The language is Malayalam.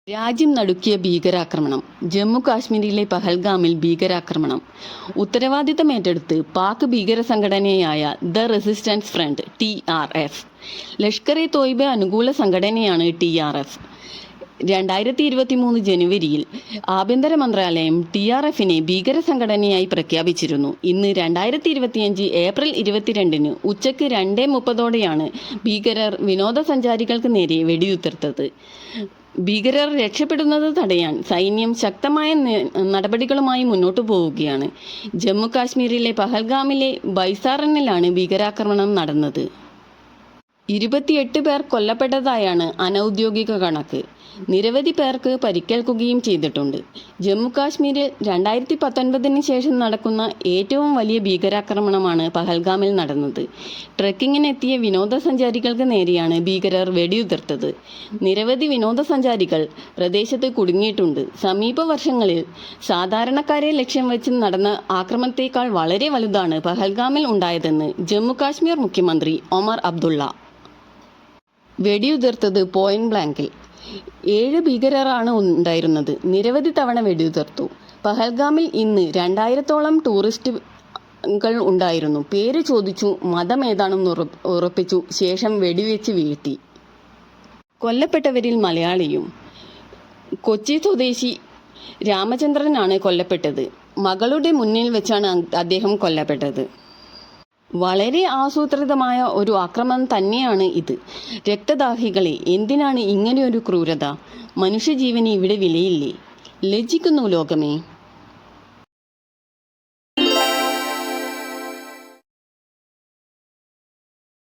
രാജ്യം നടുക്കിയ ഭീകരാക്രമണം. ജമ്മു കാശ്മീരിലെ പഹൽഗാമിൽ ഭീകരാക്രമണം. ഉത്തരവാദിത്തം ഏറ്റെടുത്ത് പാക് ഭീകര സംഘടനയായ ദ റെസിസ്റ്റൻസ് ഫ്രണ്ട് (TRF). ലഷ്കർ-ഇ-തോയ്ബ അനുകൂല സംഘടനയാണ് TRF. 2023 ജനുവരിയിൽ ആഭ്യന്തര മന്ത്രാലയം TRFനെ ഭീകര സംഘടനയായി പ്രഖ്യാപിച്ചിരുന്നു. ഇന്ന് 2025 ഏപ്രിൽ 22 ഉച്ചയ്ക്ക് 2:30ഓടെയാണ് ഭീകരർ വിനോദസഞ്ചാരികൾക്ക് നേരെ വെടിയുതിർത്തത്. ഭീകരർ രക്ഷപ്പെടുന്നത് തടയാൻ സൈന്യം ശക്തമായ നടപടികളുമായി മുന്നോട്ടു പോവുകയാണ്. ജമ്മു കാശ്മീരിലെ പഹൽഗാമിലെ ബൈസാറിനിലാണ് ഭീകരാക്രമണം നടന്നത്. 28 പേർ കൊല്ലപ്പെട്ടതായാണ് അനൗദ്യോഗിക കണക്ക്. നിരവധി പേർക്ക് പരിക്കേൽക്കുകയും ചെയ്തിട്ടുണ്ട്. ജമ്മു കാശ്മീരിൽ 2019 ശേഷം നടക്കുന്ന ഏറ്റവും വലിയ ഭീകരാക്രമണമാണ് പഹൽഗാമിൽ നടന്നത്. ട്രെക്കിങ്ങിനെത്തിയ വിനോദസഞ്ചാരികൾക്ക് നേരെയാണ് ഭീകരർ വെടിയുതിർത്തത്. നിരവധി വിനോദസഞ്ചാരികൾ പ്രദേശത്ത് കുടുങ്ങിയിട്ടുണ്ട്. സമീപ വർഷങ്ങളിൽ സാധാരണക്കാരെ ലക്ഷ്യം വെച്ച് നടന്ന ആക്രമണത്തേക്കാൾ വളരെ വലുതാണ് പഹൽഗാമിൽ ഉണ്ടായതെന്ന് ജമ്മു കാശ്മീർ മുഖ്യമന്ത്രി ഒമർ അബ്ദുള്ള. വെടിയുതിർത്തത് പോയിന്റ് ബ്ലാങ്കിൽ. 7 ഭീകരരാണ് ഉണ്ടായിരുന്നത്. നിരവധി തവണ വെടിയുതിർത്തു. പഹൽഗാമിൽ ഇന്ന് 2000ഓളം ടൂറിസ്റ്റുകൾ ഉണ്ടായിരുന്നു. പേര് ചോദിച്ചു, മതമേതാണെന്ന് ഉറപ്പിച്ചു ശേഷം വെടിവെച്ച് വീഴ്ത്തി. കൊല്ലപ്പെട്ടവരിൽ മലയാളിയും. കൊച്ചി സ്വദേശി രാമചന്ദ്രനാണ് കൊല്ലപ്പെട്ടത്. മകളുടെ മുന്നിൽ വെച്ചാണ് അദ്ദേഹം കൊല്ലപ്പെട്ടത്. വളരെ ആസൂത്രിതമായ ഒരു ആക്രമണം തന്നെയാണ് ഇത്. രക്തദാഹികളെ, എന്തിനാണ് ഇങ്ങനെയൊരു ക്രൂരത? മനുഷ്യജീവന് ഇവിടെ വിലയില്ലേ? ലജ്ജിക്കുന്നു ലോകമേ.